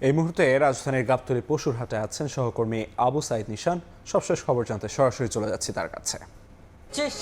এই মুহূর্তে রাজধানীর গাবতলী পশুর হাটে আছেন সহকর্মী আবু সাইদ নিশান। সবশেষ খবর জানতে সরাসরি চলে যাচ্ছি তার কাছে।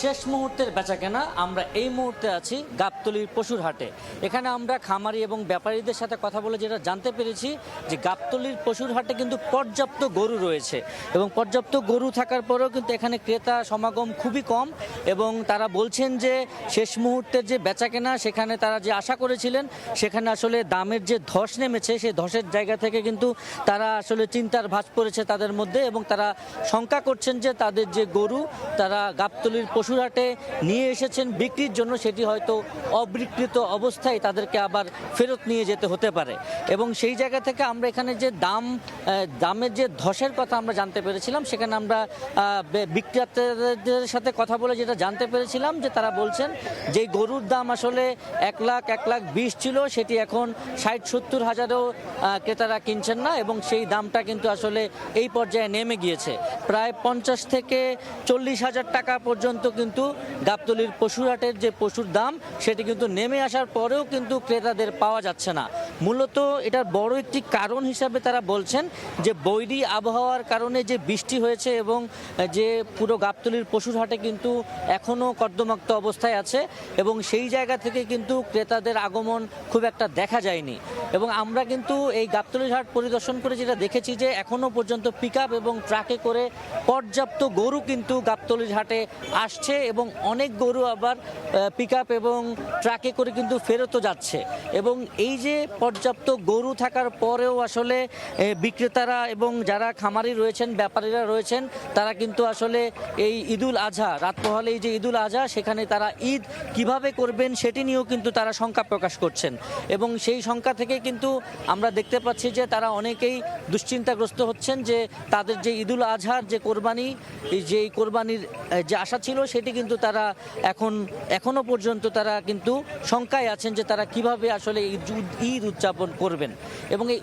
শেষ মুহূর্তের বেচাকেনা আমরা এই মুহূর্তে আছি গাবতলীর পশুর হাটে। এখানে আমরা খামারি এবং ব্যাপারীদের সাথে কথা বলে যেটা জানতে পেরেছি যে গাবতলীর পশুর হাটে কিন্তু পর্যাপ্ত গরু রয়েছে এবং পর্যাপ্ত গরু থাকার পরেও কিন্তু এখানে ক্রেতা সমাগম খুবই কম এবং তারা বলছেন যে শেষ মুহূর্তের যে বেচাকেনা সেখানে তারা যে আশা করেছিলেন সেখানে আসলে দামের যে ধস নেমেছে সেই ধসের জায়গা থেকে কিন্তু তারা আসলে চিন্তার ভাঁজ পড়েছে তাদের মধ্যে এবং তারা শঙ্কা করছেন যে তাদের যে গরু তারা গাবতলী পশুর হাটে নিয়ে এসেছেন বিক্রির জন্য সেটি হয়তো অবিকৃত অবস্থায় তাদেরকে আবার ফেরত নিয়ে যেতে হতে পারে এবং সেই জায়গা থেকে আমরা এখানে যে দামের যে ধসের কথা আমরা জানতে পেরেছিলাম সেখানে আমরা বিক্রেতাদের সাথে কথা বলে যেটা জানতে পেরেছিলাম যে তারা বলছেন যে গরুর দাম আসলে 1,20,000 ছিল সেটি এখন 60-70 হাজারেও ক্রেতারা কিনছেন না এবং সেই দামটা কিন্তু আসলে এই পর্যায়ে নেমে গিয়েছে। প্রায় 50 থেকে 40 হাজার টাকা পর্যন্ত কিন্তু গাবতলীর পশুর হাটের যে পশুর দাম সেটি কিন্তু নেমে আসার পরেও কিন্তু ক্রেতাদের পাওয়া যাচ্ছে না। মূলত এটার বড় একটি কারণ হিসাবে তারা বলছেন যে বৈরী আবহাওয়ার কারণে যে বৃষ্টি হয়েছে এবং যে পুরো গাবতলীর পশুর হাটে কিন্তু এখনও কর্দমাক্ত অবস্থায় আছে এবং সেই জায়গা থেকে কিন্তু ক্রেতাদের আগমন খুব একটা দেখা যায়নি এবং আমরা কিন্তু এই গাবতলীর হাট পরিদর্শন করে যেটা দেখেছি যে এখনও পর্যন্ত পিকআপ এবং ট্রাকে করে পর্যাপ্ত গরু কিন্তু গাবতলীর হাটে আসছে এবং অনেক গরু আবার পিকআপ এবং ট্রাকে করে কিন্তু ফেরতও যাচ্ছে এবং এই যে পর্যাপ্ত গরু থাকার পরেও আসলে বিক্রেতারা এবং যারা খামারি রয়েছেন ব্যাপারীরা রয়েছেন তারা কিন্তু আসলে এই ঈদুল আজহা রাত পোহালে এই যে ঈদুল আজহা সেখানে তারা ঈদ কিভাবে করবেন সেটি নিয়েও কিন্তু তারা শঙ্কা প্রকাশ করছেন এবং সেই শঙ্কা থেকে কিন্তু আমরা দেখতে পাচ্ছি যে তারা অনেকেই দুশ্চিন্তাগ্রস্ত হচ্ছেন যে তাদের যে ঈদুল আজহার যে কোরবানি যে কোরবানির যে আশা ছিল সেটি কিন্তু তারা এখনো পর্যন্ত তারা কিন্তু শঙ্কায় আছেন যে তারা কিভাবে আসলে ঈদ উদযাপন করবেন এবং এই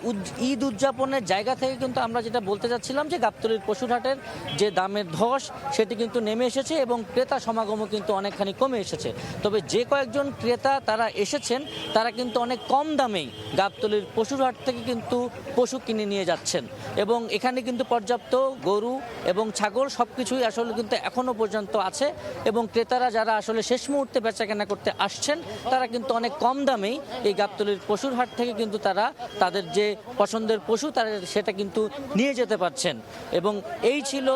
ঈদ উদযাপনের জায়গা থেকে কিন্তু আমরা যেটা বলতে চাচ্ছিলাম যে গাবতলীর পশুর হাটের যে দামের ধস সেটি কিন্তু নেমে এসেছে এবং ক্রেতা সমাগমও কিন্তু অনেকখানি কমে এসেছে। তবে যে কয়েকজন ক্রেতা তারা এসেছেন তারা কিন্তু অনেক কম দামেই গাবতলীর পশুর হাট থেকে কিন্তু পশু কিনে নিয়ে যাচ্ছেন এবং এখানে কিন্তু পর্যাপ্ত গরু এবং ছাগল সব কিছুই আসলে কিন্তু এখনো পর্যন্ত আছে এবং ক্রেতারা যারা আসলে শেষ মুহূর্তে বেচাকেনা করতে আসছেন তারা কিন্তু অনেক কম দামেই এই গাবতলীর পশুর হাট থেকে কিন্তু তারা তাদের যে পছন্দের পশু তারা সেটা কিন্তু নিয়ে যেতে পারছেন এবং এই ছিল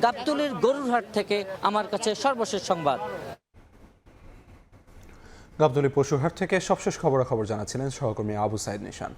গাবতলীর গরুর হাট থেকে আমার কাছে সর্বশেষ সংবাদ। গাবতলী পশুর হাট থেকে সবশেষ খবরাখবর জানাচ্ছিলেন সহকর্মী আবু সাইদ নিশান।